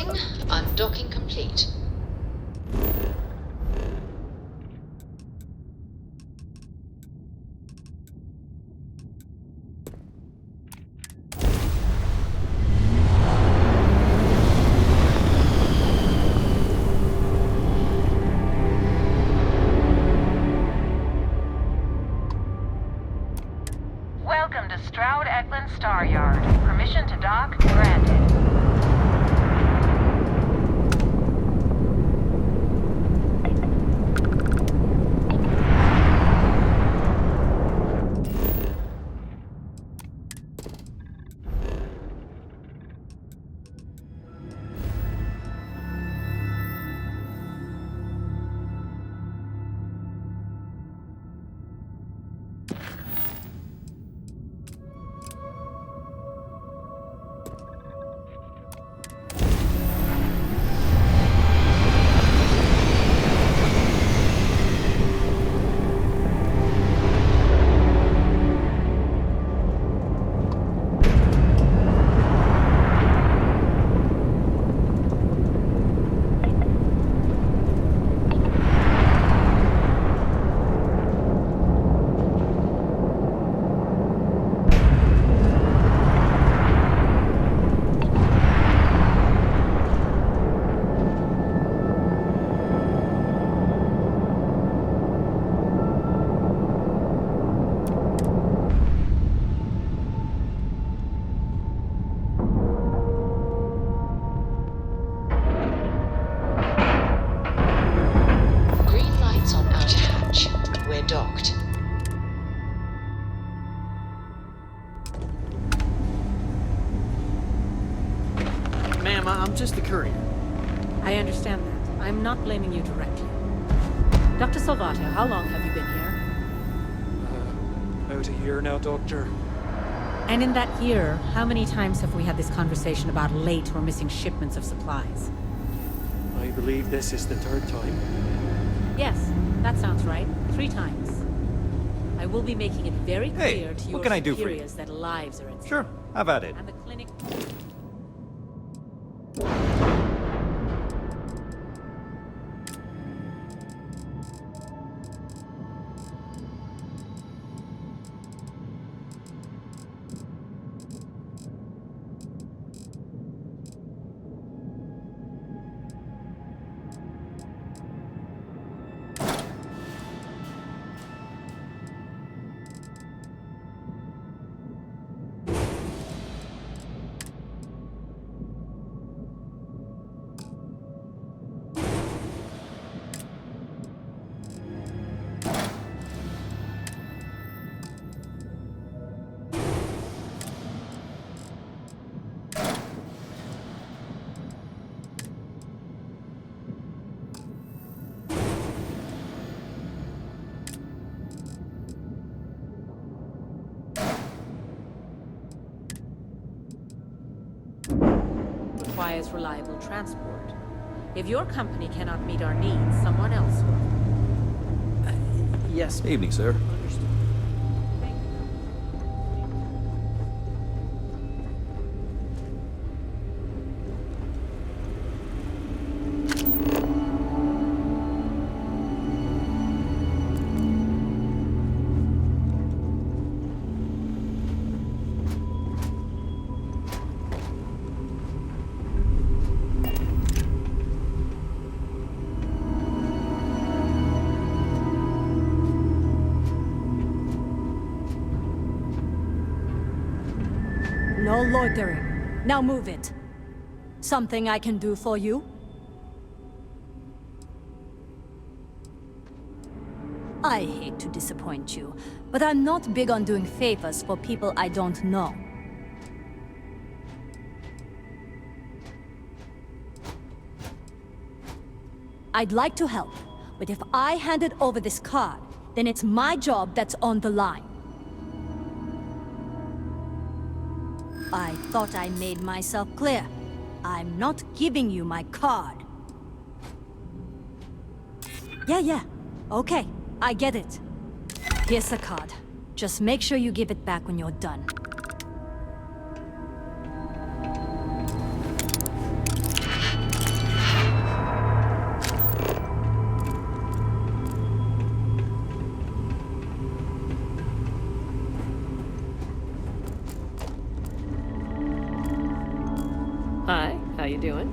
Undocking complete. Welcome to Stroud-Eklund Star Yard. Permission to dock granted. Docked. Ma'am, I'm just the courier. I understand that. I'm not blaming you directly. Dr. Salvato, how long have you been here? About a year now, Doctor. And in that year, how many times have we had this conversation about late or missing shipments of supplies? I believe this is the third time. Yes, that sounds right. 3 times. I will be making it very clear Hey, to what your can I do for you? superiors that lives are at stake. Sure, have at it. And the clinic... requires reliable transport. If your company cannot meet our needs, someone else will. Yes. Evening, sir. Understood. No loitering. Now move it. Something I can do for you? I hate to disappoint you, but I'm not big on doing favors for people I don't know. I'd like to help, but if I handed over this card, then it's my job that's on the line. I thought I made myself clear. I'm not giving you my card. Yeah. Okay, I get it. Here's the card. Just make sure you give it back when you're done. doing?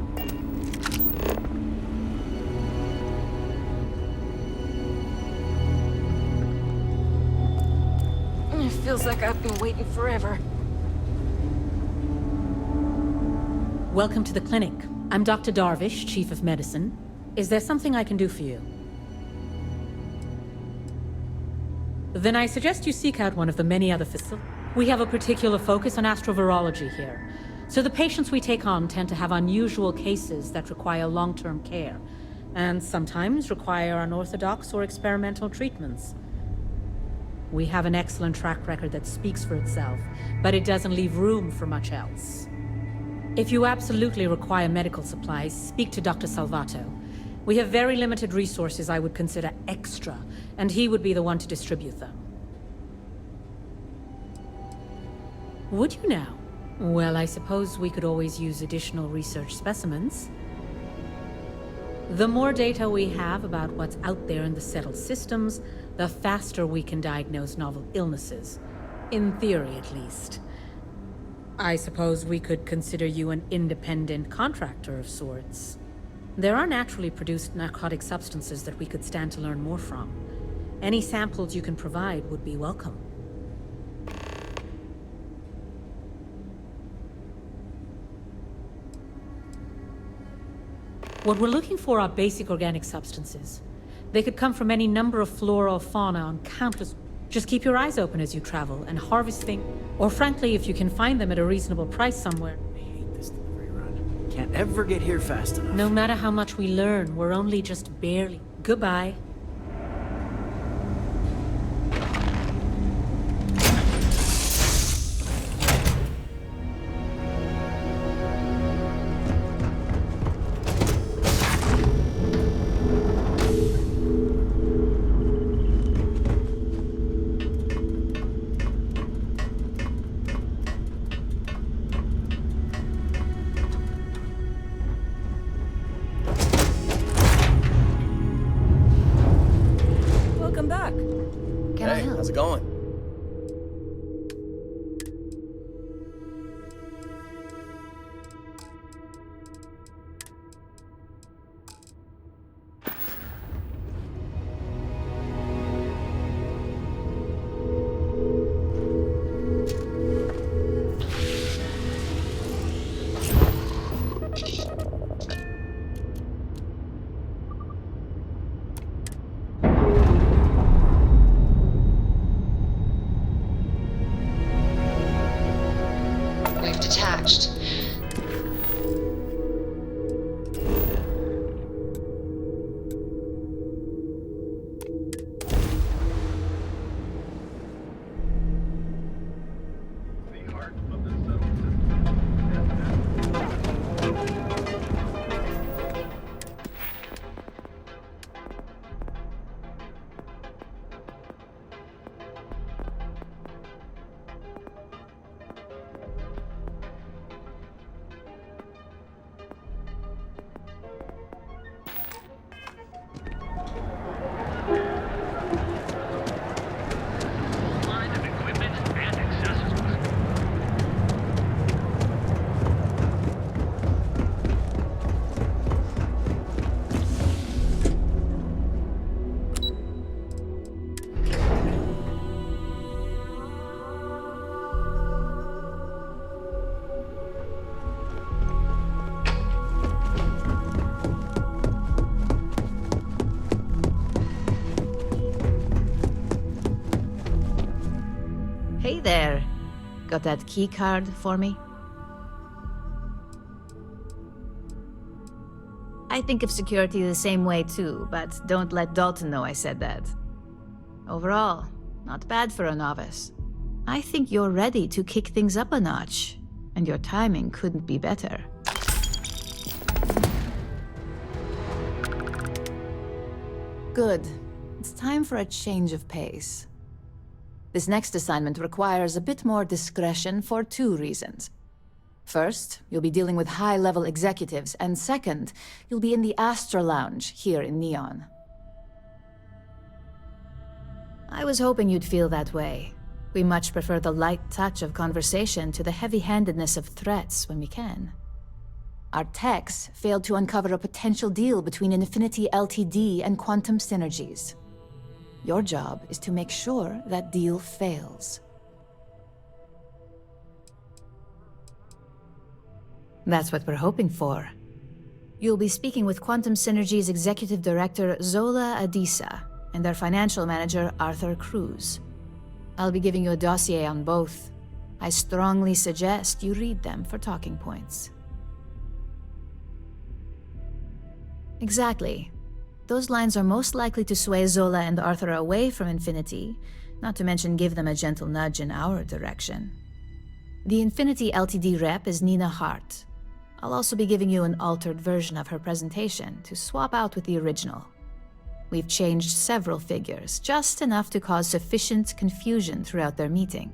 It feels like I've been waiting forever. Welcome to the clinic. I'm Dr. Darvish, Chief of Medicine. Is there something I can do for you? Then I suggest you seek out one of the many other facilities. We have a particular focus on astrovirology here. So the patients we take on tend to have unusual cases that require long-term care, and sometimes require unorthodox or experimental treatments. We have an excellent track record that speaks for itself, but it doesn't leave room for much else. If you absolutely require medical supplies, speak to Dr. Salvato. We have very limited resources I would consider extra, and he would be the one to distribute them. Would you now? Well, I suppose we could always use additional research specimens. The more data we have about what's out there in the settled systems, the faster we can diagnose novel illnesses. In theory, at least. I suppose we could consider you an independent contractor of sorts. There are naturally produced narcotic substances that we could stand to learn more from. Any samples you can provide would be welcome. What we're looking for are basic organic substances. They could come from any number of flora or fauna on countless... Just keep your eyes open as you travel and harvest things. Or frankly, if you can find them at a reasonable price somewhere. I hate this delivery run. Can't ever get here fast enough. No matter how much we learn, we're only just barely... Goodbye. Welcome back. Can I Hey, help? how's it going? We've detached. Hey there. Got that key card for me? I think of security the same way too, but don't let Dalton know I said that. Overall, not bad for a novice. I think you're ready to kick things up a notch, and your timing couldn't be better. Good. It's time for a change of pace. This next assignment requires a bit more discretion for two reasons. First, you'll be dealing with high-level executives, and second, you'll be in the Astra Lounge here in Neon. I was hoping you'd feel that way. We much prefer the light touch of conversation to the heavy-handedness of threats when we can. Our techs failed to uncover a potential deal between Infinity Ltd. And Quantum Synergies. Your job is to make sure that deal fails. That's what we're hoping for. You'll be speaking with Quantum Synergy's Executive Director Zola Adisa and their Financial Manager Arthur Cruz. I'll be giving you a dossier on both. I strongly suggest you read them for talking points. Exactly. Those lines are most likely to sway Zola and Arthur away from Infinity, not to mention give them a gentle nudge in our direction. The Infinity Ltd. rep is Nina Hart. I'll also be giving you an altered version of her presentation to swap out with the original. We've changed several figures, just enough to cause sufficient confusion throughout their meeting.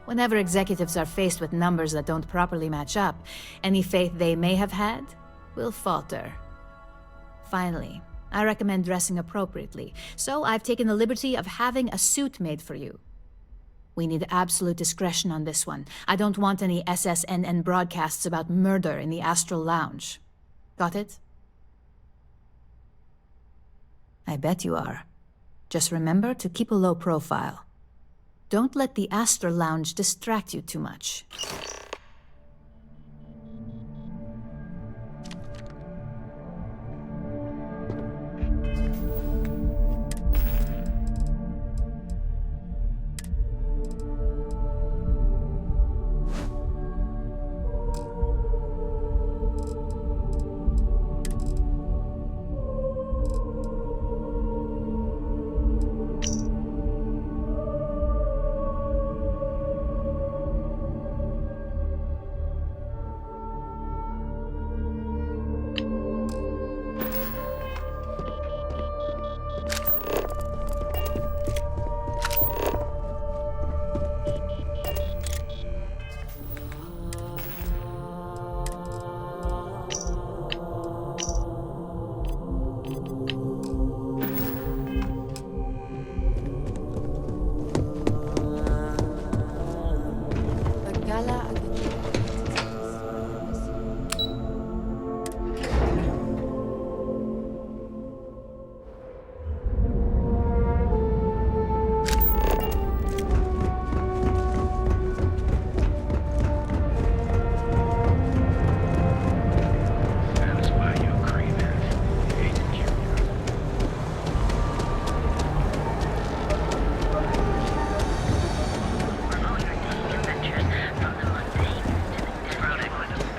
Whenever executives are faced with numbers that don't properly match up, any faith they may have had will falter. Finally, I recommend dressing appropriately, so I've taken the liberty of having a suit made for you. We need absolute discretion on this one. I don't want any SSNN broadcasts about murder in the Astral Lounge. Got it? I bet you are. Just remember to keep a low profile. Don't let the Astral Lounge distract you too much.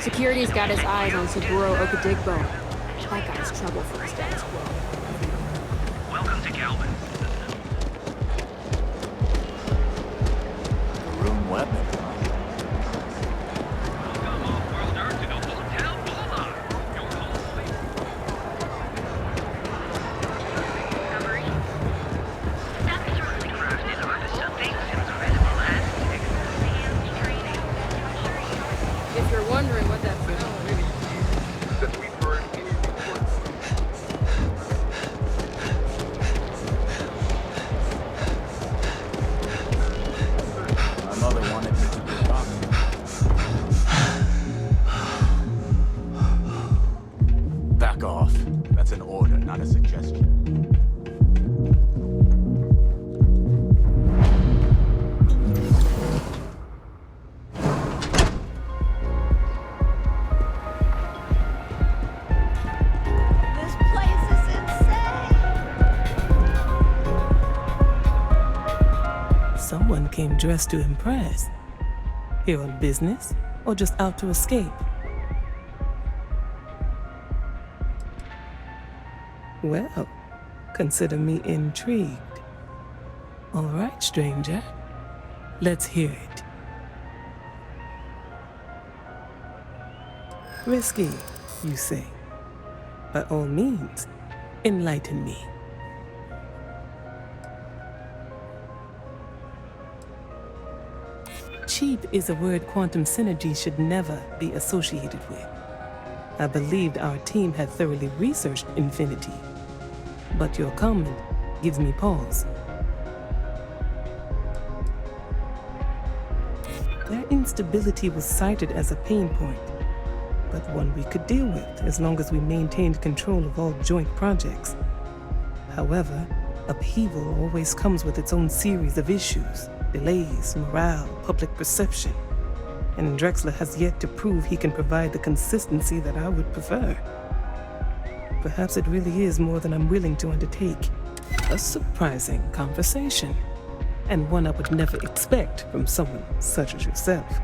Security's got his eyes on Saburo Okadigbo. That guy's trouble for the status quo. Welcome to Calvin. A room weapon. Welcome off-world Earth to the Hotel Boulevard. Your home sweet. Summary. Staff is really crafted on something incredible aspects of advanced training to ensure you If you're wondering what that's about, That we've heard any reports. My mother wanted me to be a doctor. Back off. That's an order, not a suggestion. This place is insane! Someone came dressed to impress. Here on business, or just out to escape? Well, consider me intrigued. All right, stranger. Let's hear it. Risky, you say? By all means, enlighten me. Cheap is a word Quantum Synergy should never be associated with. I believed our team had thoroughly researched Infinity, but your comment gives me pause. Their instability was cited as a pain point, but one we could deal with as long as we maintained control of all joint projects. However, upheaval always comes with its own series of issues: delays, morale, public perception. And Drexler has yet to prove he can provide the consistency that I would prefer. Perhaps it really is more than I'm willing to undertake. A surprising conversation, and one I would never expect from someone such as yourself.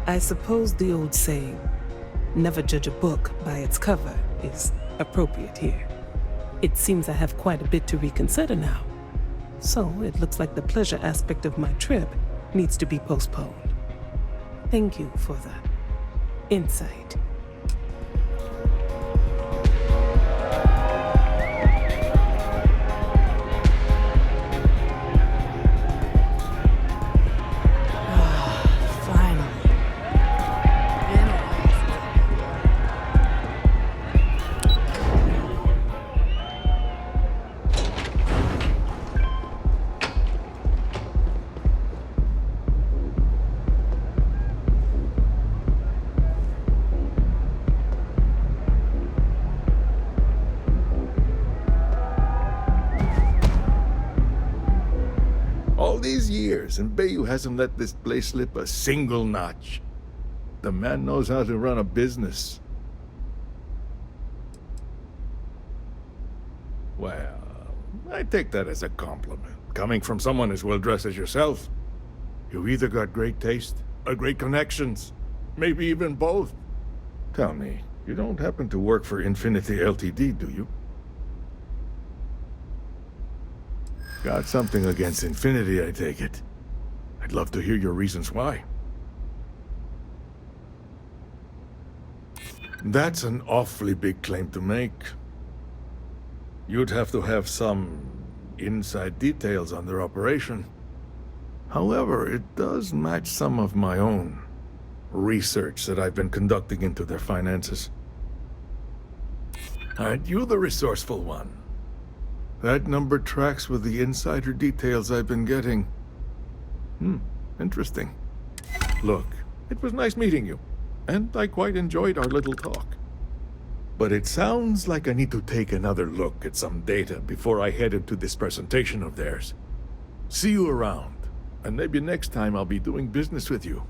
I suppose the old saying, "Never judge a book by its cover," is appropriate here. It seems I have quite a bit to reconsider now. So it looks like the pleasure aspect of my trip needs to be postponed. Thank you for the insight. All these years, and Bayou hasn't let this place slip a single notch. The man knows how to run a business. Well, I take that as a compliment. Coming from someone as well-dressed as yourself. You either got great taste, or great connections. Maybe even both. Tell me, you don't happen to work for Infinity Ltd, do you? Got something against Infinity, I take it. I'd love to hear your reasons why. That's an awfully big claim to make. You'd have to have some inside details on their operation. However, it does match some of my own research that I've been conducting into their finances. Aren't you the resourceful one? That number tracks with the insider details I've been getting. Interesting. Look, it was nice meeting you, and I quite enjoyed our little talk. But it sounds like I need to take another look at some data before I head into this presentation of theirs. See you around, and maybe next time I'll be doing business with you.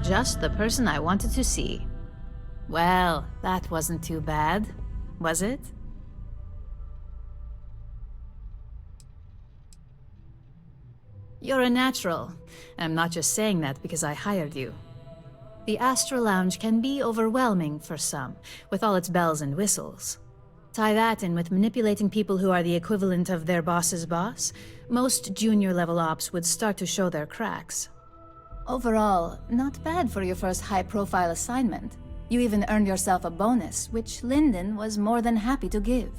Just the person I wanted to see. Well, that wasn't too bad, was it? You're a natural. I'm not just saying that because I hired you. The Astra Lounge can be overwhelming for some, with all its bells and whistles. Tie that in with manipulating people who are the equivalent of their boss's boss, most junior-level ops would start to show their cracks. Overall, not bad for your first high-profile assignment. You even earned yourself a bonus, which Lyndon was more than happy to give.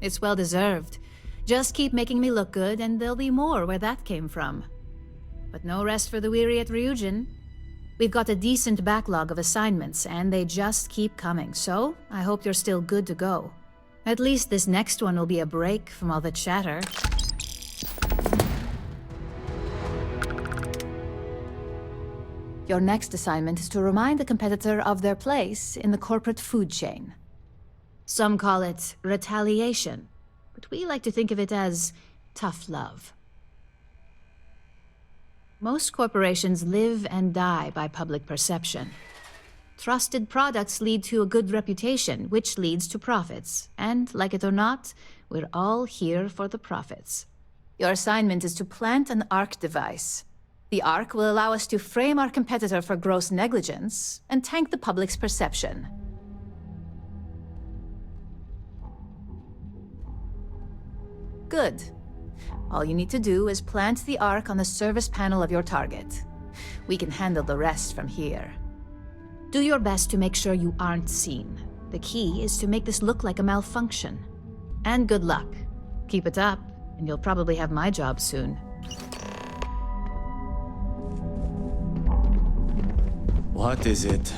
It's well-deserved. Just keep making me look good, and there'll be more where that came from. But no rest for the weary at Ryujin. We've got a decent backlog of assignments, and they just keep coming, so I hope you're still good to go. At least this next one will be a break from all the chatter. Your next assignment is to remind the competitor of their place in the corporate food chain. Some call it retaliation, but we like to think of it as tough love. Most corporations live and die by public perception. Trusted products lead to a good reputation, which leads to profits. And, like it or not, we're all here for the profits. Your assignment is to plant an ARC device. The ARC will allow us to frame our competitor for gross negligence and tank the public's perception. Good. All you need to do is plant the ARC on the service panel of your target. We can handle the rest from here. Do your best to make sure you aren't seen. The key is to make this look like a malfunction. And good luck. Keep it up, and you'll probably have my job soon. What is it?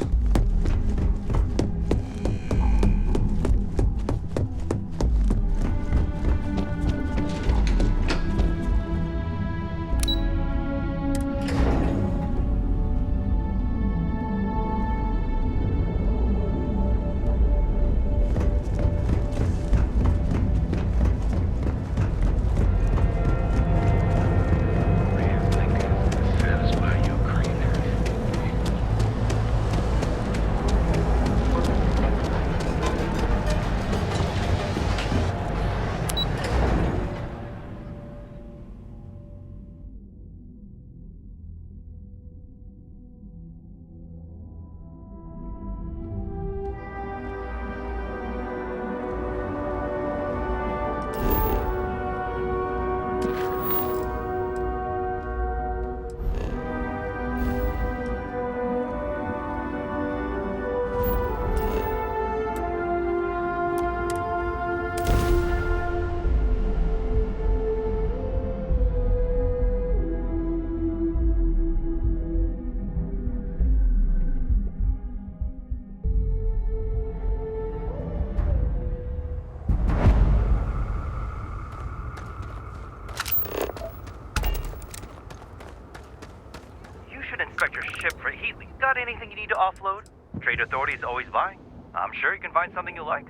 Inspect your ship for heat leaks. Got anything you need to offload? Trade Authority is always buying. I'm sure you can find something you like.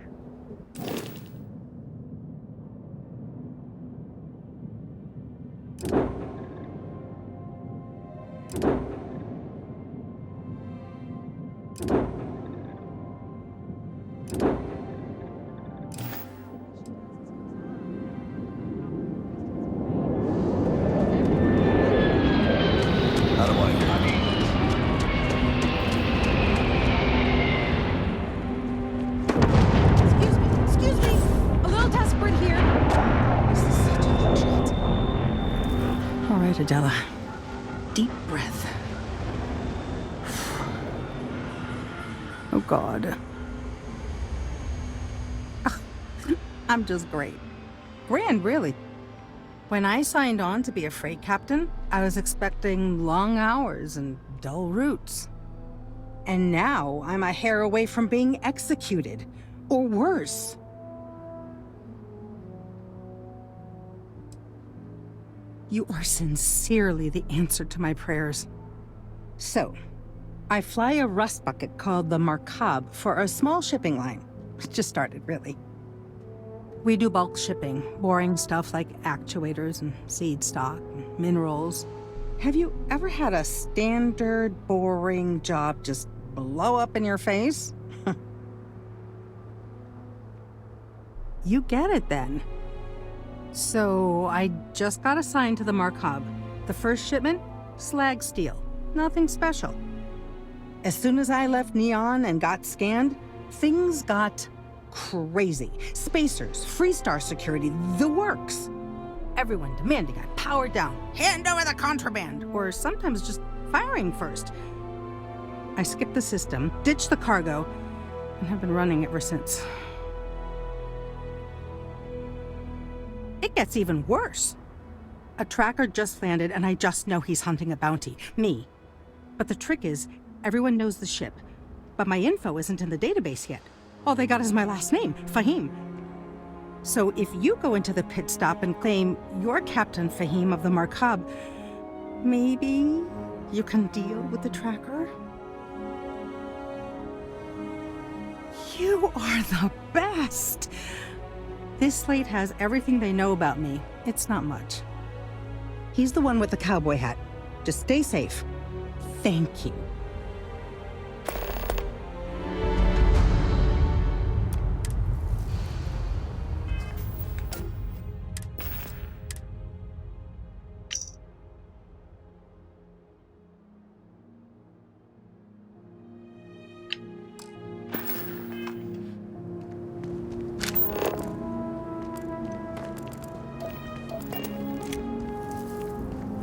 Adela. Deep breath. Oh, God. Ugh, I'm just great. Grand, really. When I signed on to be a freight captain, I was expecting long hours and dull routes. And now I'm a hair away from being executed, or worse. You are sincerely the answer to my prayers. So, I fly a rust bucket called the Markab for a small shipping line. It just started, really. We do bulk shipping, boring stuff like actuators and seed stock and minerals. Have you ever had a standard, boring job just blow up in your face? You get it then. So I just got assigned to the Mark Hub. The first shipment, slag steel. Nothing special. As soon as I left Neon and got scanned, things got crazy. Spacers, Freestar security, the works. Everyone demanding I power down, hand over the contraband, or sometimes just firing first. I skipped the system, ditched the cargo, and have been running ever since. It gets even worse. A tracker just landed and I just know he's hunting a bounty. Me. But the trick is, everyone knows the ship. But my info isn't in the database yet. All they got is my last name, Fahim. So if you go into the pit stop and claim you're Captain Fahim of the Mark Hub, maybe you can deal with the tracker? You are the best! This slate has everything they know about me. It's not much. He's the one with the cowboy hat. Just stay safe. Thank you.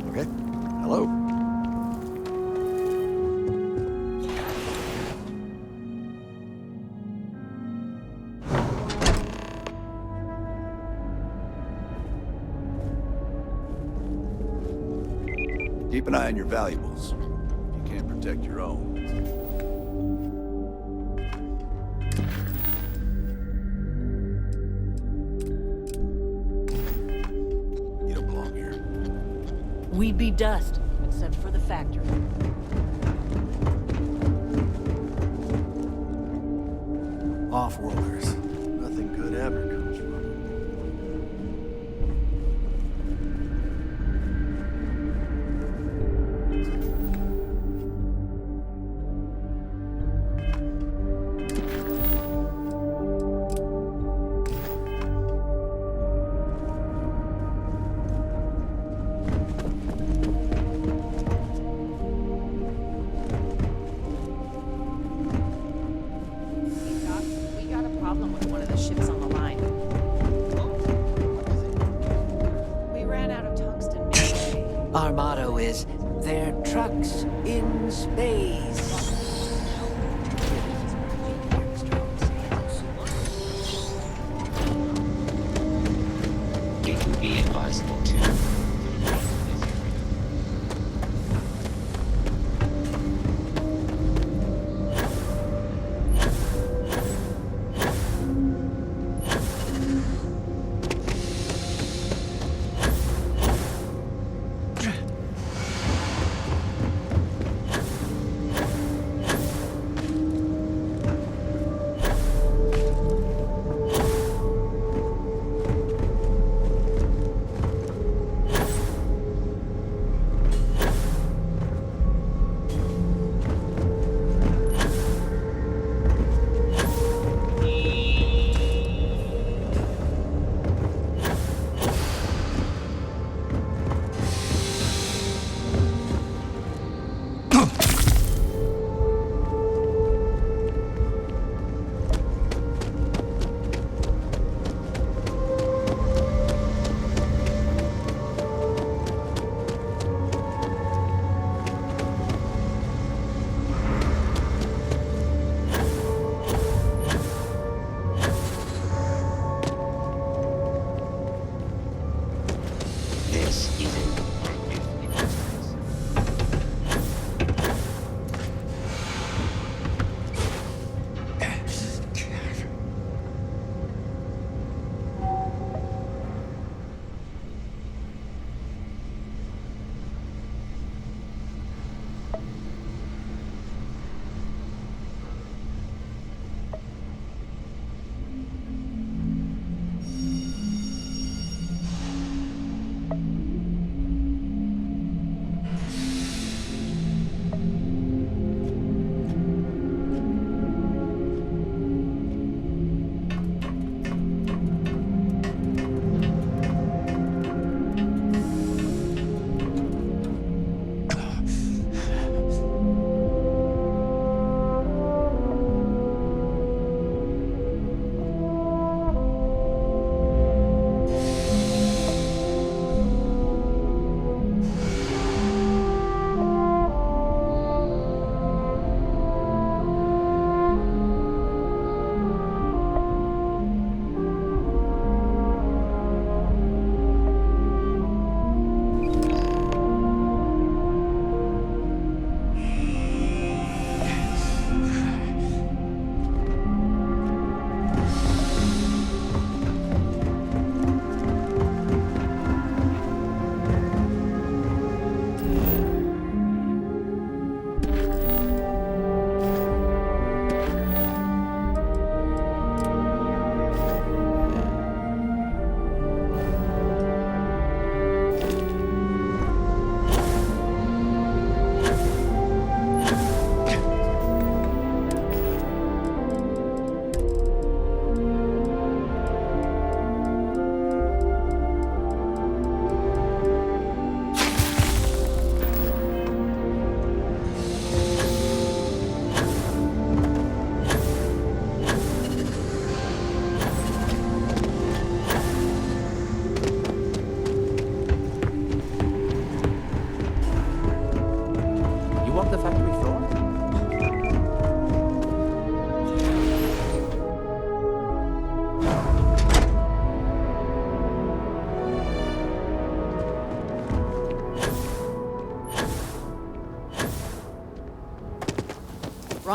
Okay. Hello. Keep an eye on your valuables. You can't protect your own. You don't belong here. We'd be dust, except for the factory. Off-worlders. Nothing good ever comes from them. We got a problem with one of the ships on the line. We ran out of tungsten midway. Our motto is, they're trucks in space. It would be advisable to.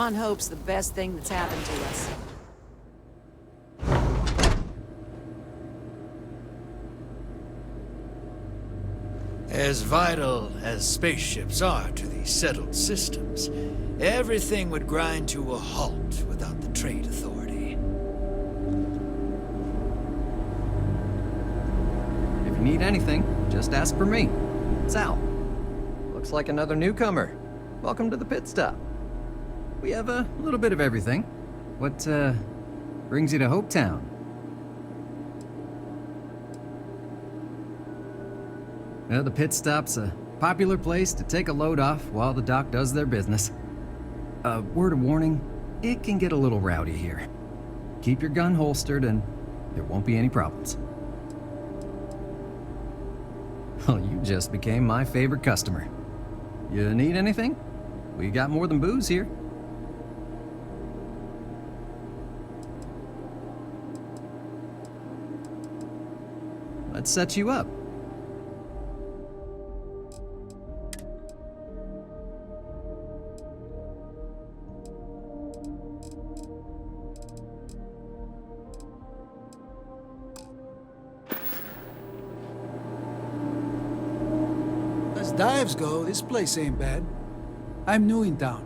Ron Hope's the best thing that's happened to us. As vital as spaceships are to these settled systems, everything would grind to a halt without the Trade Authority. If you need anything, just ask for me. Sal. Looks like another newcomer. Welcome to the pit stop. We have a little bit of everything. What, brings you to Hopetown? Well, the pit stop's a popular place to take a load off while the dock does their business. A word of warning, it can get a little rowdy here. Keep your gun holstered and there won't be any problems. Well, you just became my favorite customer. You need anything? We got more than booze here. Let's set you up. As dives go, this place ain't bad. I'm new in town.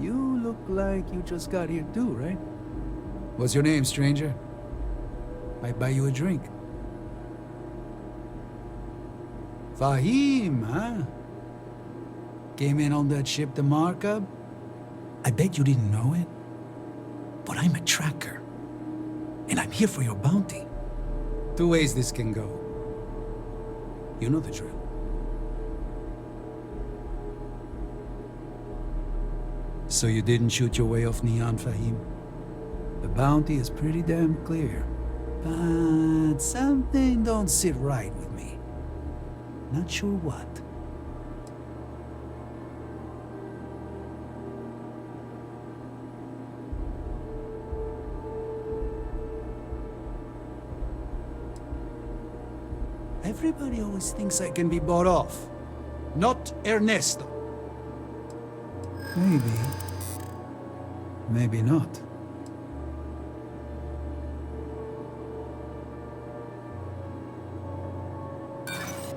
You look like you just got here too, right? What's your name, stranger? Might buy you a drink. Fahim, huh? Came in on that ship, the Markup? I bet you didn't know it. But I'm a tracker. And I'm here for your bounty. Two ways this can go. You know the drill. So you didn't shoot your way off Neon, Fahim? The bounty is pretty damn clear. But something don't sit right with me. Not sure what. Everybody always thinks I can be bought off. Not Ernesto. Maybe. Maybe not.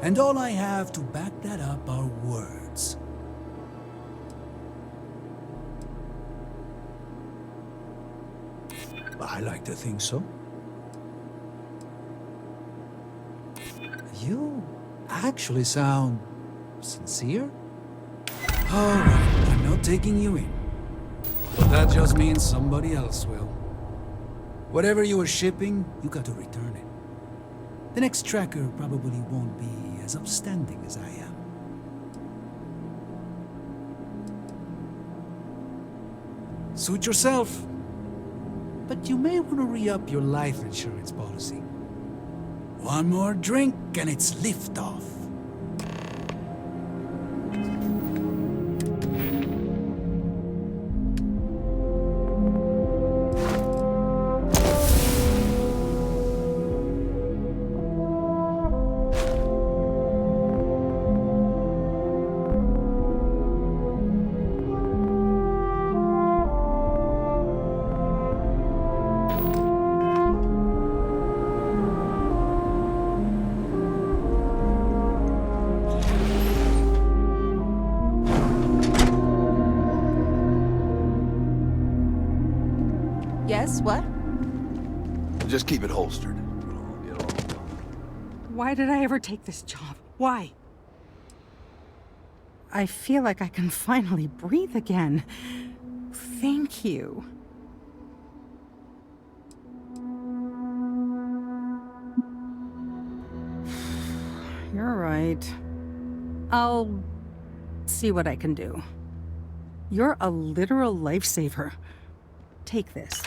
And all I have to back that up are words. I like to think so. You actually sound sincere? All right, I'm not taking you in. But that just means somebody else will. Whatever you were shipping, you got to return it. The next tracker probably won't be as upstanding as I am. Suit yourself. But you may want to re-up your life insurance policy. One more drink and it's liftoff. Yes, what? Just keep it holstered. Why did I ever take this job? Why? I feel like I can finally breathe again. Thank you. You're right. I'll see what I can do. You're a literal lifesaver. Take this.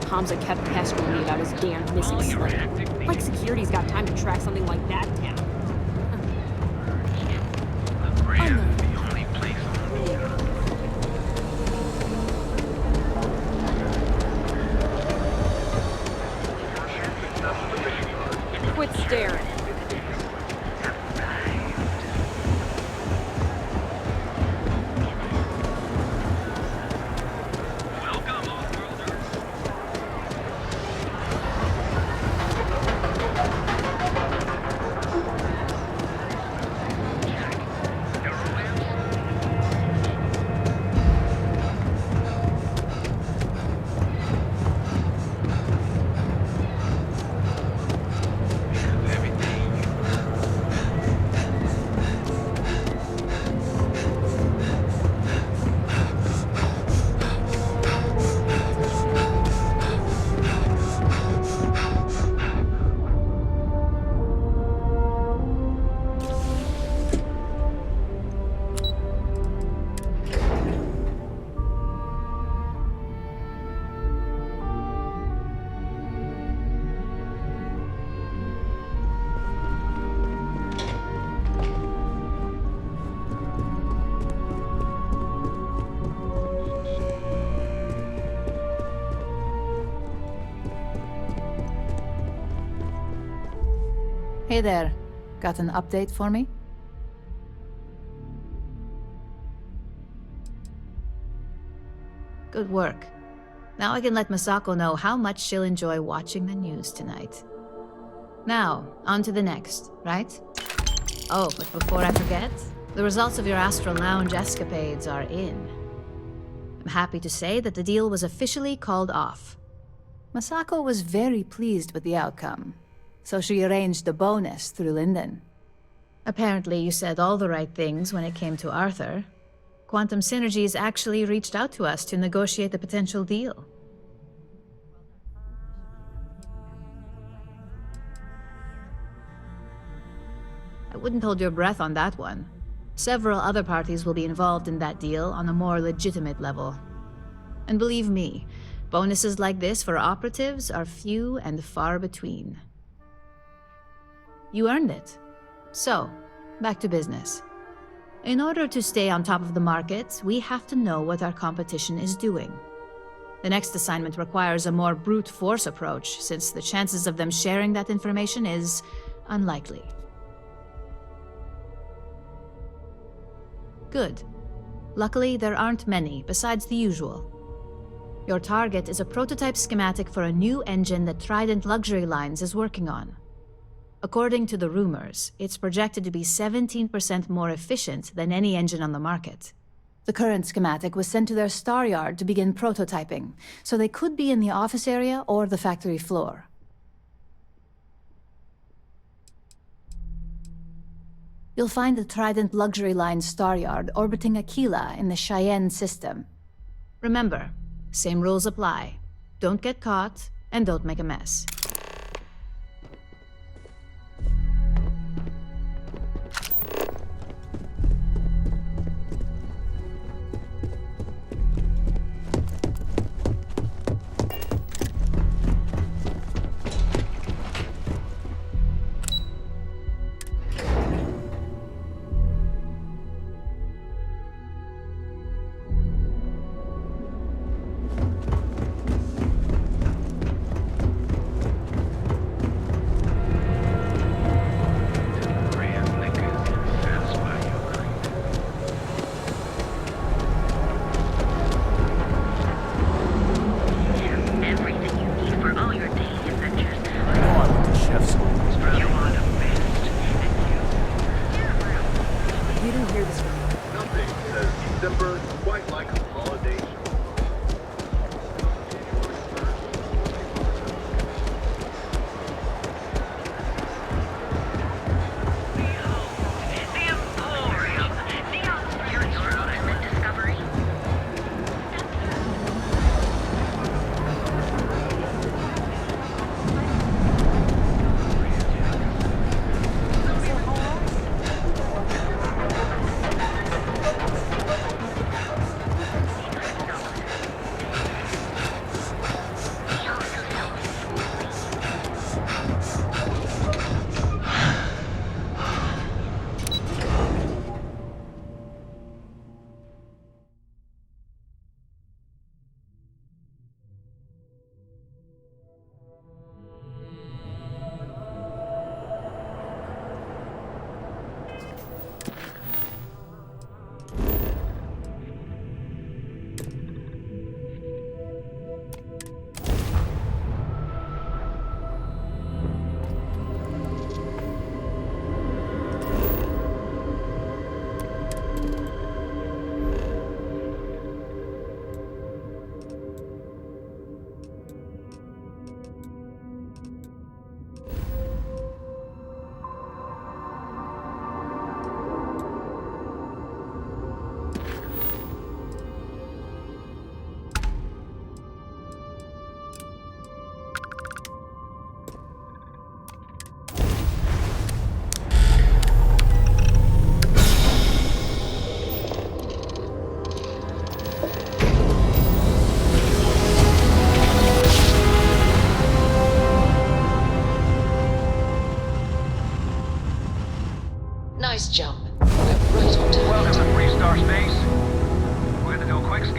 Hamza kept pestering me about his damned missing slave. Like security's got time to track something like that down. Quit staring. Hey there. Got an update for me? Good work. Now I can let Masako know how much she'll enjoy watching the news tonight. Now, on to the next, right? Oh, but before I forget, the results of your Astral Lounge escapades are in. I'm happy to say that the deal was officially called off. Masako was very pleased with the outcome, so she arranged a bonus through Linden. Apparently you said all the right things when it came to Arthur. Quantum Synergies actually reached out to us to negotiate the potential deal. I wouldn't hold your breath on that one. Several other parties will be involved in that deal on a more legitimate level. And believe me, bonuses like this for operatives are few and far between. You earned it. So, back to business. In order to stay on top of the market, we have to know what our competition is doing. The next assignment requires a more brute force approach, since the chances of them sharing that information is unlikely. Good. Luckily, there aren't many, besides the usual. Your target is a prototype schematic for a new engine that Trident Luxury Lines is working on. According to the rumors, it's projected to be 17% more efficient than any engine on the market. The current schematic was sent to their star yard to begin prototyping, so they could be in the office area or the factory floor. You'll find the Trident Luxury Line star yard orbiting Aquila in the Cheyenne system. Remember, same rules apply. Don't get caught, and don't make a mess.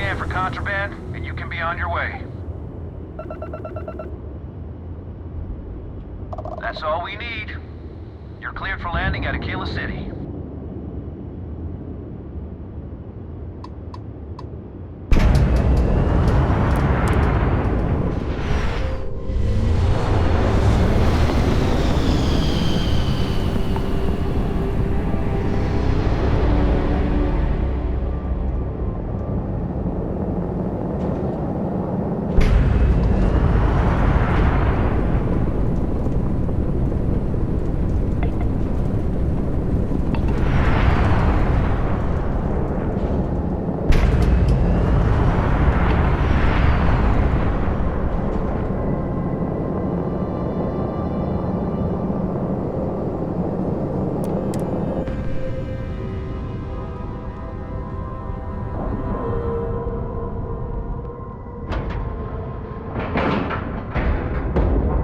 scan for contraband, and you can be on your way. That's all we need. You're cleared for landing at Aquila City.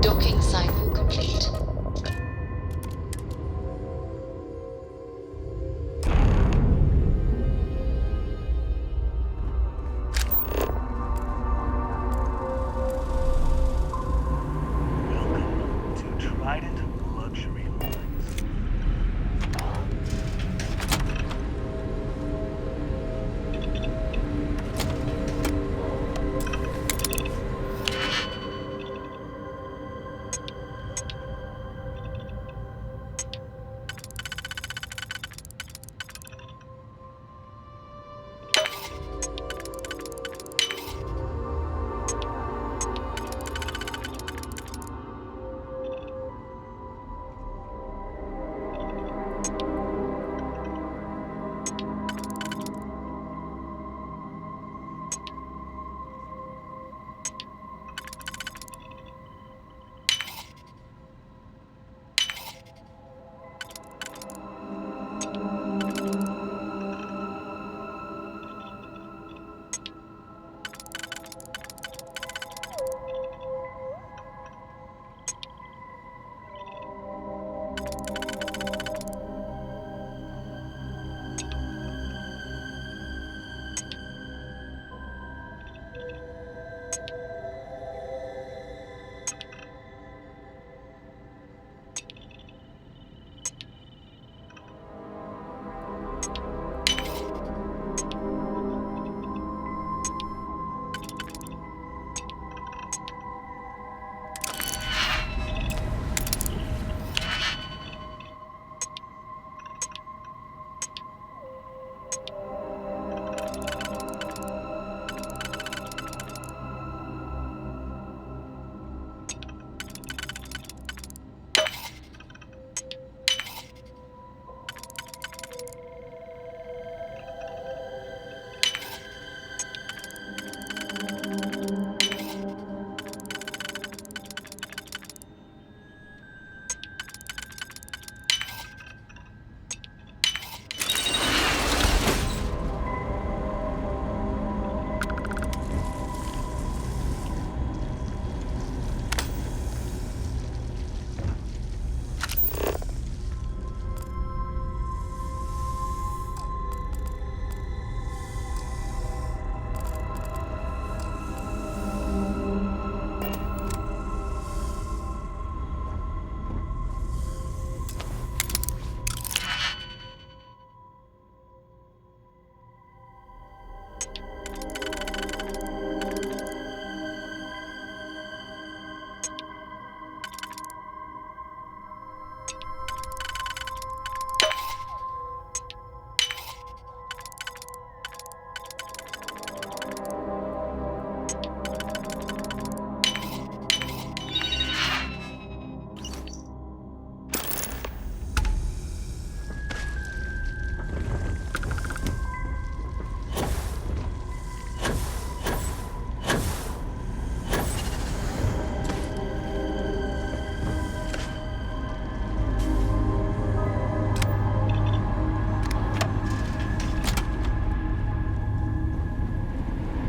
Docking cycle complete. Welcome to Trident Luxury Lines.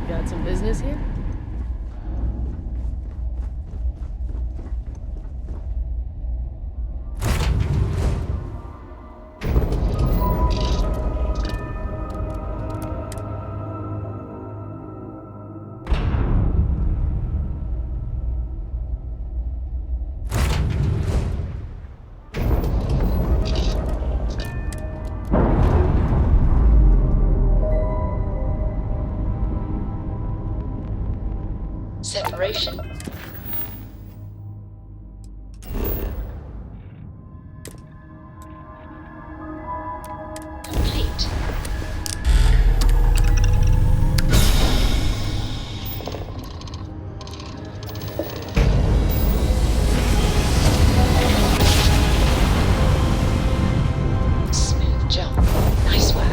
Got some business here? Separation. Complete. Smooth jump. Nice work.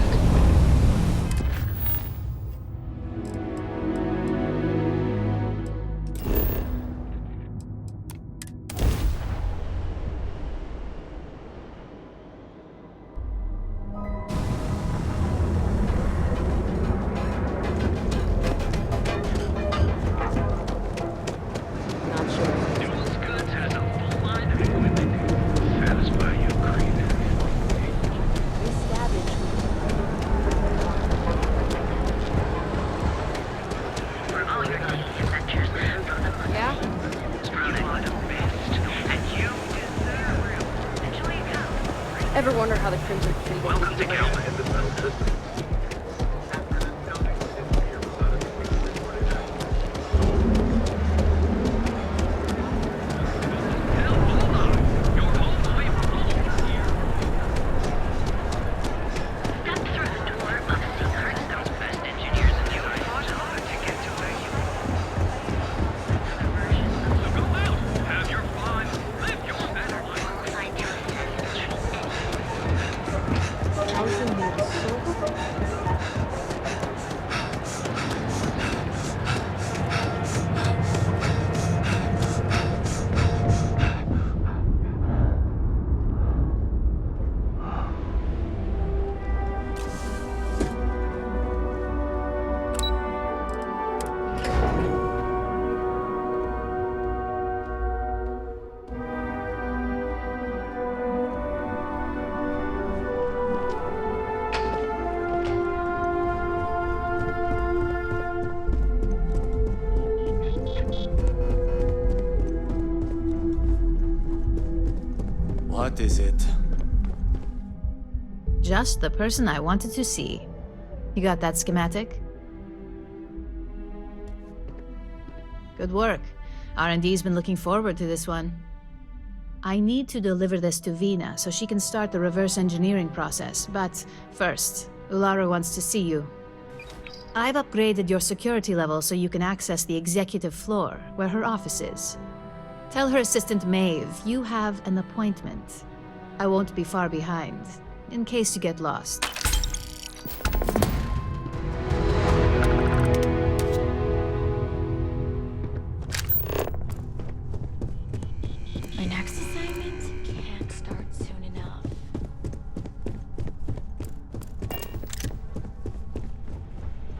Ever wonder how the Crimson Fleet... Welcome to Kelvin in the Metal System. What is it? Just the person I wanted to see. You got that schematic? Good work. R&D's been looking forward to this one. I need to deliver this to Vina so she can start the reverse engineering process, but first, Ularu wants to see you. I've upgraded your security level so you can access the executive floor, where her office is. Tell her assistant Maeve you have an appointment. I won't be far behind, in case you get lost. My next assignment can't start soon enough.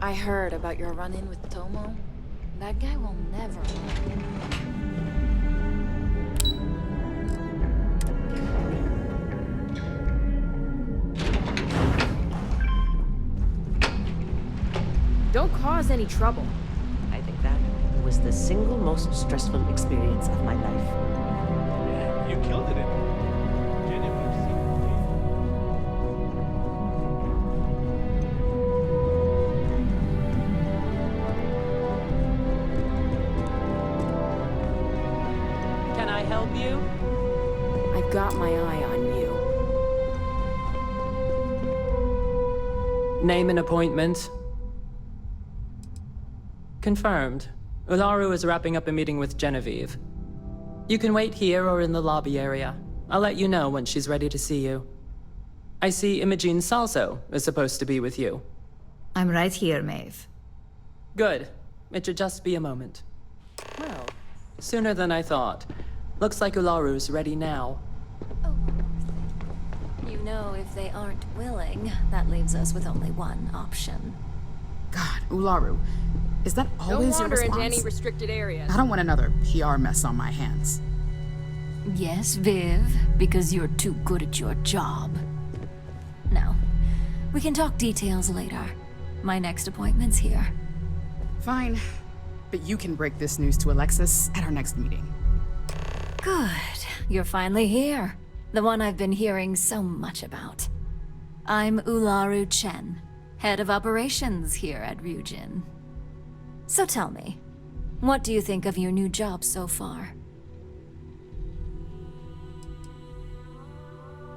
I heard about your run-in with Tomo. That guy will never win. Don't cause any trouble. I think that was the single most stressful experience of my life. Yeah, you killed it in Can I help you? I've got my eye on you. Name and appointment. Confirmed. Ularu is wrapping up a meeting with Genevieve. You can wait here or in the lobby area. I'll let you know when she's ready to see you. I see Imogene Salso is supposed to be with you. I'm right here, Maeve. Good. It should just be a moment. Well, sooner than I thought. Looks like Ularu's ready now. You know, if they aren't willing, that leaves us with only one option. God, Ularu. Is that always your response? Don't wander into any restricted areas. I don't want another PR mess on my hands. Yes, Viv, because you're too good at your job. No. We can talk details later. My next appointment's here. Fine. But you can break this news to Alexis at our next meeting. Good. You're finally here. The one I've been hearing so much about. I'm Ularu Chen, head of operations here at Ryujin. So tell me, What do you think of your new job so far?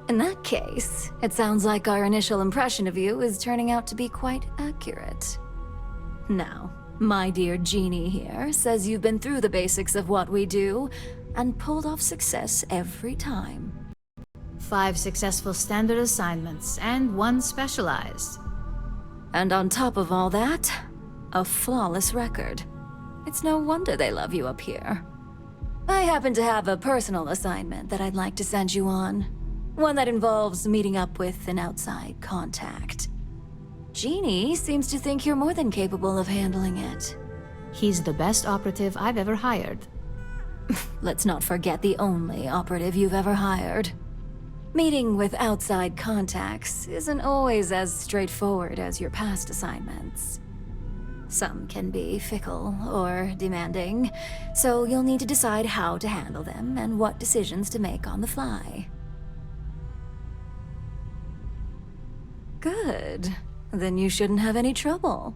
In that case, it sounds like our initial impression of you is turning out to be quite accurate. Now, my dear Jeannie here says you've been through the basics of what we do and pulled off success every time. 5 successful standard assignments and 1 specialized. And on top of all that, a flawless record. It's no wonder they love you up here. I happen to have a personal assignment that I'd like to send you on. One that involves meeting up with an outside contact. Jeannie seems to think you're more than capable of handling it. He's the best operative I've ever hired. Let's not forget the only operative you've ever hired. Meeting with outside contacts isn't always as straightforward as your past assignments. Some can be fickle or demanding, so you'll need to decide how to handle them and what decisions to make on the fly. Good. Then you shouldn't have any trouble.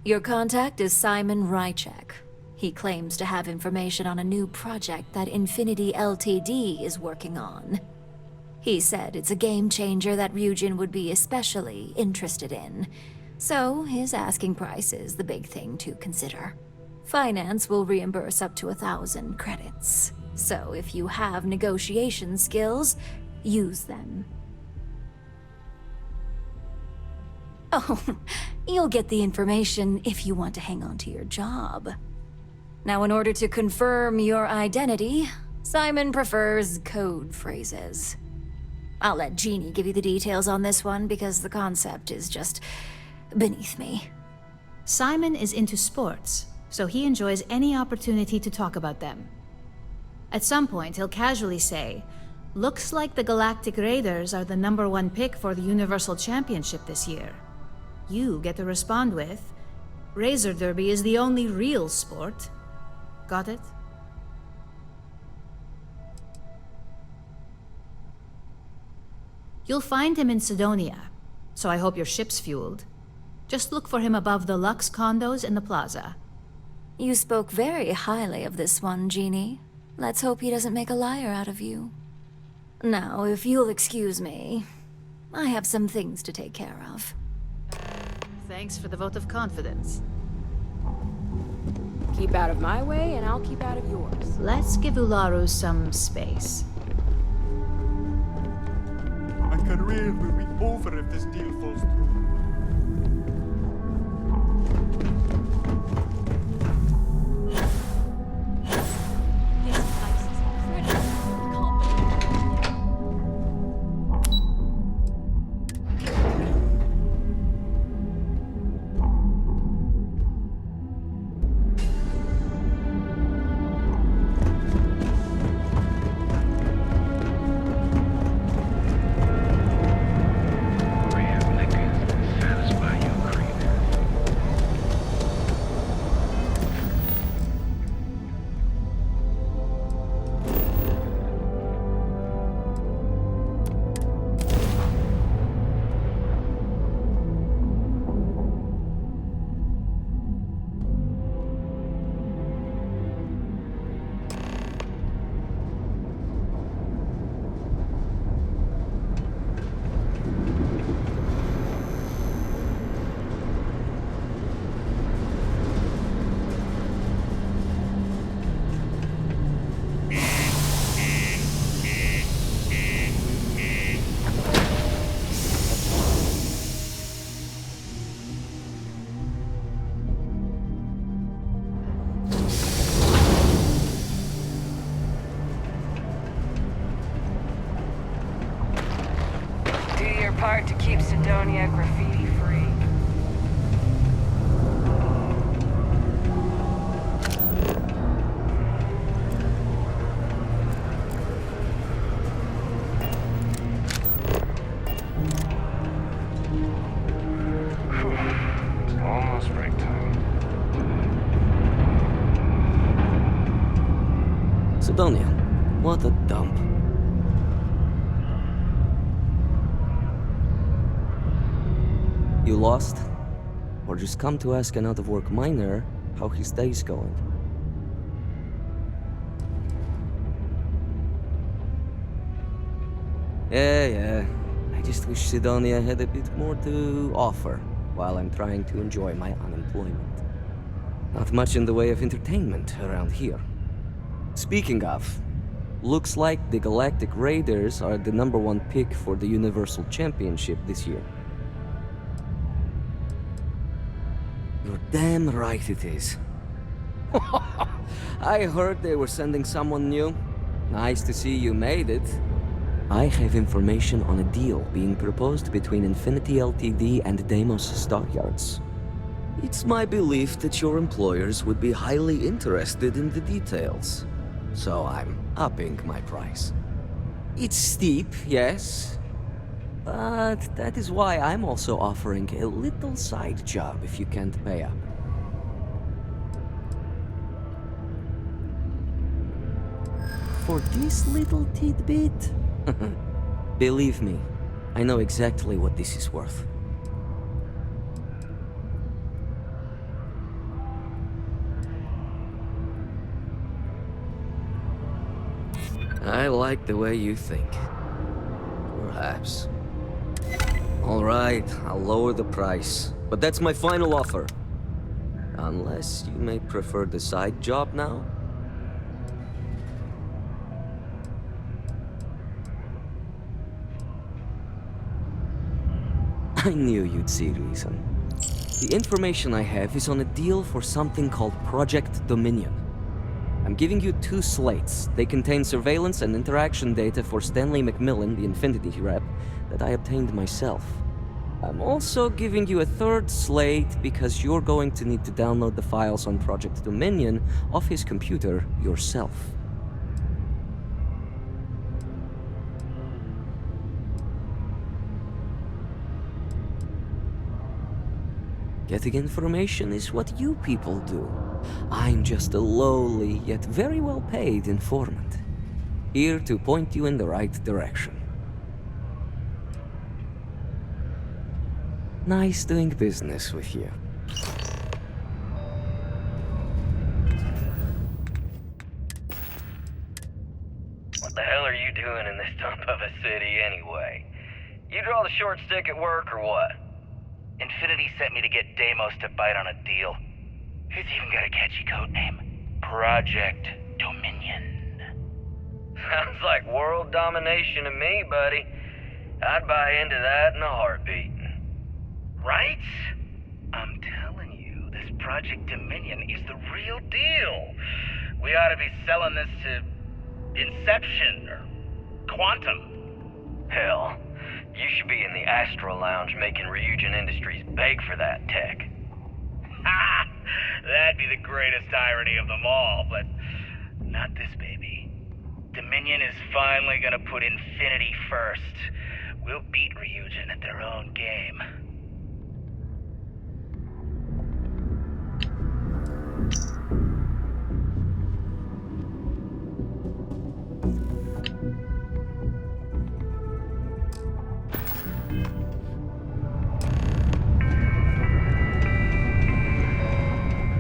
Your contact is Simon Rychek. He claims to have information on a new project that Infinity Ltd is working on. He said it's a game changer that Ryujin would be especially interested in, so his asking price is the big thing to consider. Finance will reimburse up to 1,000 credits, so if you have negotiation skills, use them. Oh, you'll get the information if you want to hang on to your job. Now, in order to confirm your identity, Simon prefers code phrases. I'll let Jeannie give you the details on this one because the concept is just beneath me. Simon is into sports, so he enjoys any opportunity to talk about them. At some point, he'll casually say, "Looks like the Galactic Raiders are the #1 pick for the Universal Championship this year." You get to respond with, "Razor Derby is the only real sport." Got it? You'll find him in Sidonia, so I hope your ship's fueled. Just look for him above the Lux condos in the plaza. You spoke very highly of this one, Jeannie. Let's hope he doesn't make a liar out of you. Now, if you'll excuse me, I have some things to take care of. Thanks for the vote of confidence. Keep out of my way, and I'll keep out of yours. Let's give Ularu some space. My career will be over if this deal falls through. Part to keep Sidonia graffiti free. It's almost break time. Sidonia, what a dump. You lost? Or just come to ask an out-of-work miner how his day's going? Yeah. I just wish Sidonia had a bit more to offer while I'm trying to enjoy my unemployment. Not much in the way of entertainment around here. Speaking of, looks like the Galactic Raiders are the #1 pick for the Universal Championship this year. You're damn right it is. I heard they were sending someone new. Nice to see you made it. I have information on a deal being proposed between Infinity Ltd. and Deimos Stockyards. It's my belief that your employers would be highly interested in the details. So I'm upping my price. It's steep, yes. But that is why I'm also offering a little side job if you can't pay up. For this little tidbit? Believe me, I know exactly what this is worth. I like the way you think. Perhaps. All right, I'll lower the price. But that's my final offer. Unless you may prefer the side job now? I knew you'd see reason. The information I have is on a deal for something called Project Dominion. I'm giving you 2 slates. They contain surveillance and interaction data for Stanley McMillan, the Infinity rep, that I obtained myself. I'm also giving you a 3rd slate because you're going to need to download the files on Project Dominion off his computer yourself. Getting information is what you people do. I'm just a lowly, yet very well-paid informant. Here to point you in the right direction. Nice doing business with you. What the hell are you doing in this dump of a city anyway? You draw the short stick at work or what? Infinity sent me to get Deimos to bite on a deal. It's even got a catchy code name. Project Dominion. Sounds like world domination to me, buddy. I'd buy into that in a heartbeat. Right? I'm telling you, this Project Dominion is the real deal. We ought to be selling this to Inception or Quantum. Hell, you should be in the Astro Lounge making Ryujin Industries beg for that tech. Ha! That'd be the greatest irony of them all, but not this baby. Dominion is finally gonna put Infinity first. We'll beat Ryujin at their own game.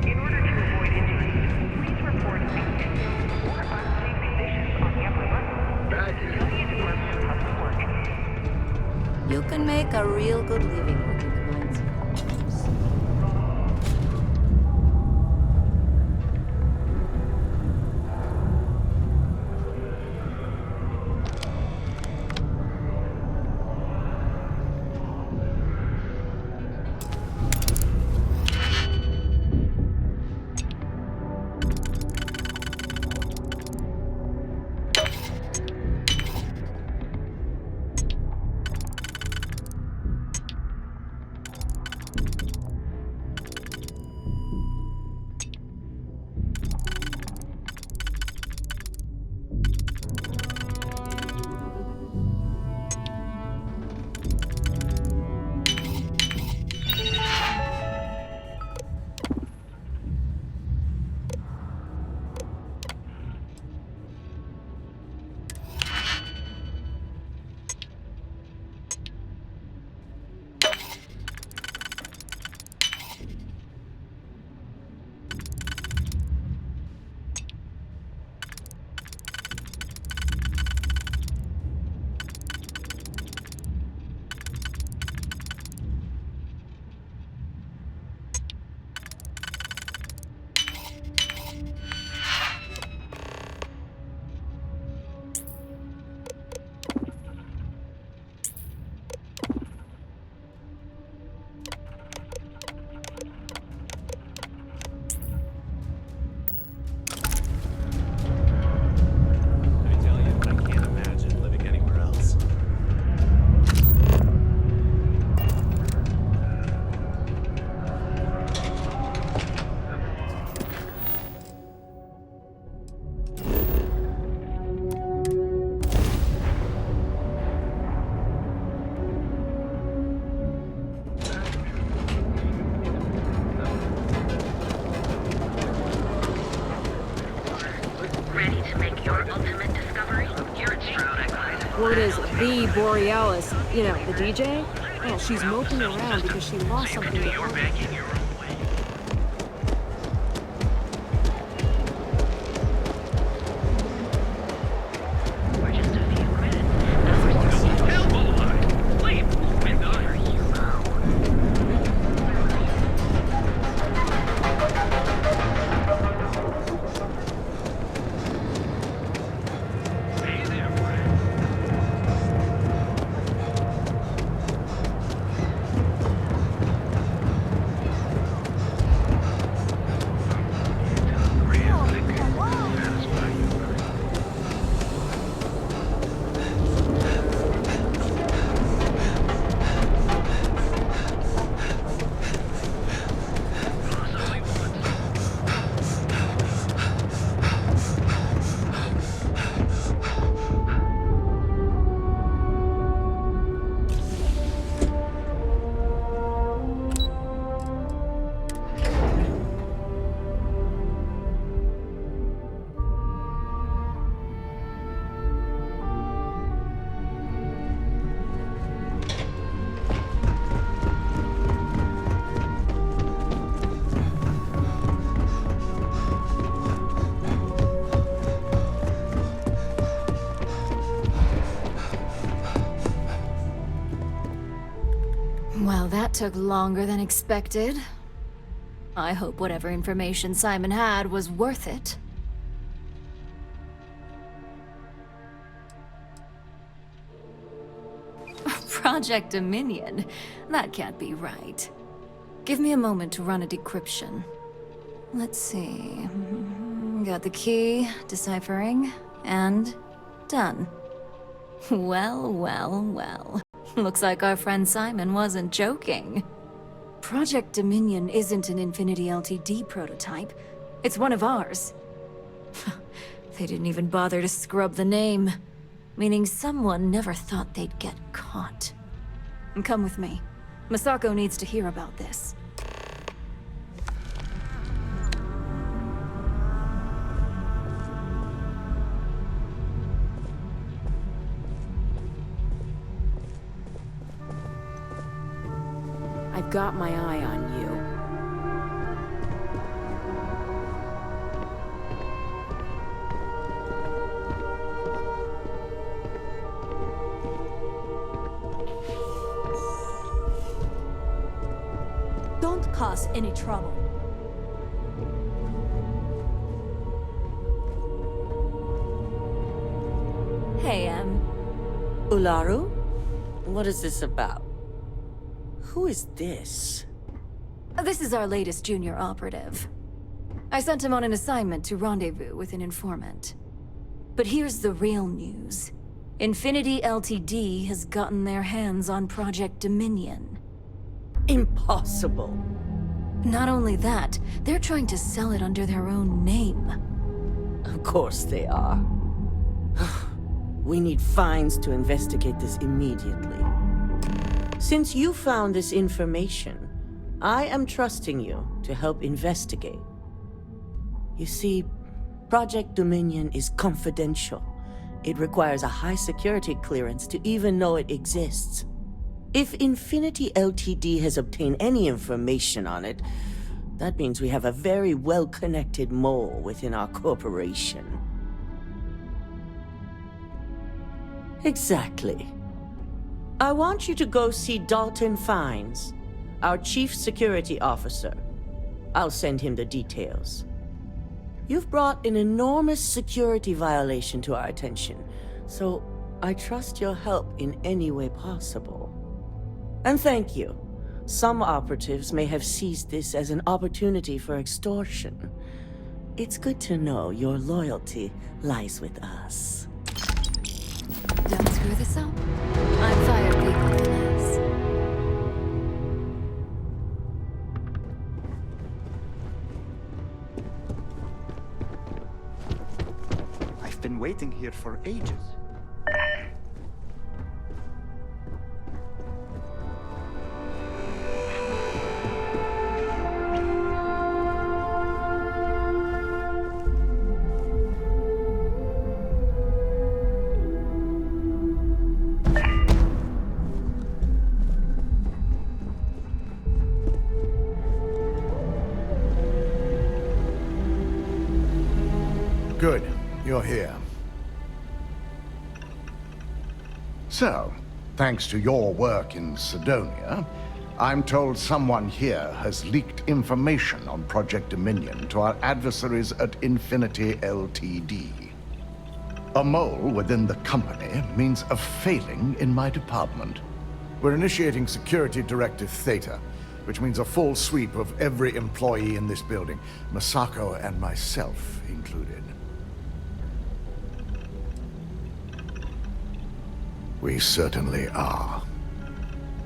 In order to avoid injuries, please report maintenance or unsafe conditions on the upper level to the Civilian Department of Public Works. You can make a real good living working the mines. ultimate discovery here at Stroud. Word is the Borealis, you know, the DJ? Well, she's moping around because she lost something in You're orbit. back in your own way. We're just a few credits. Hotel Boulevard. Sleep. Window. Hey there, friend. Well, that took longer than expected. I hope whatever information Simon had was worth it. Project Dominion? That can't be right. Give me a moment to run a decryption. Let's see. Got the key, deciphering, and done. Well, well, well. Looks like our friend Simon wasn't joking. Project Dominion isn't an Infinity LTD prototype. It's one of ours. They didn't even bother to scrub the name. Meaning someone never thought they'd get caught. Come with me. Masako needs to hear about this. I've got my eye on you. Don't cause any trouble. Hey, Ularu? What is this about? Who is this? This is our latest junior operative. I sent him on an assignment to rendezvous with an informant. But here's the real news. Infinity LTD has gotten their hands on Project Dominion. Impossible. Not only that, they're trying to sell it under their own name. Of course they are. We need fines to investigate this immediately. Since you found this information, I am trusting you to help investigate. You see, Project Dominion is confidential. It requires a high security clearance to even know it exists. If Infinity LTD has obtained any information on it, that means we have a very well-connected mole within our corporation. Exactly. I want you to go see Dalton Fines, our Chief Security Officer. I'll send him the details. You've brought an enormous security violation to our attention, so I trust your help in any way possible. And thank you. Some operatives may have seized this as an opportunity for extortion. It's good to know your loyalty lies with us. Don't screw this up. I'm fired people for this. I've been waiting here for ages. Good. You're here. So, thanks to your work in Sidonia, I'm told someone here has leaked information on Project Dominion to our adversaries at Infinity Ltd. A mole within the company means a failing in my department. We're initiating Security Directive Theta, which means a full sweep of every employee in this building, Masako and myself included. We certainly are.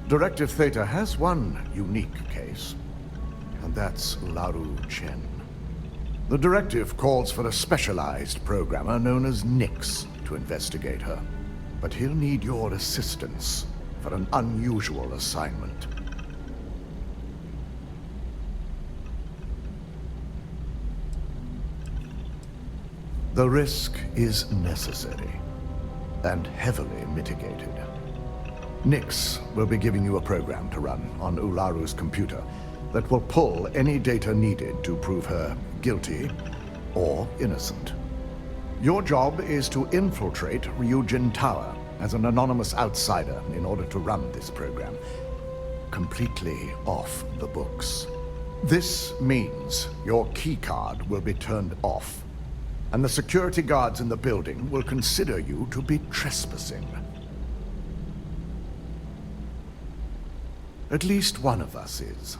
Directive Theta has one unique case, and that's Laru Chen. The directive calls for a specialized programmer known as Nix to investigate her, but he'll need your assistance for an unusual assignment. The risk is necessary and heavily mitigated. Nix will be giving you a program to run on Ularu's computer that will pull any data needed to prove her guilty or innocent. Your job is to infiltrate Ryujin Tower as an anonymous outsider in order to run this program completely off the books. This means your keycard will be turned off, and the security guards in the building will consider you to be trespassing. At least one of us is.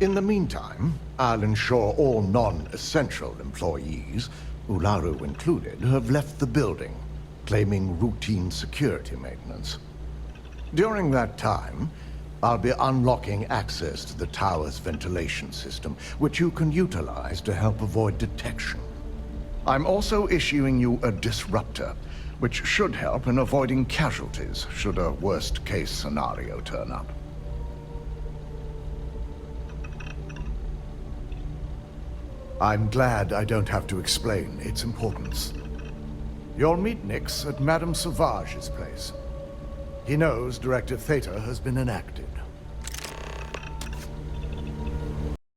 In the meantime, I'll ensure all non-essential employees, Ularu included, have left the building, claiming routine security maintenance. During that time, I'll be unlocking access to the tower's ventilation system, which you can utilize to help avoid detection. I'm also issuing you a disruptor, which should help in avoiding casualties should a worst-case scenario turn up. I'm glad I don't have to explain its importance. You'll meet Nix at Madame Sauvage's place. He knows Directive Theta has been enacted.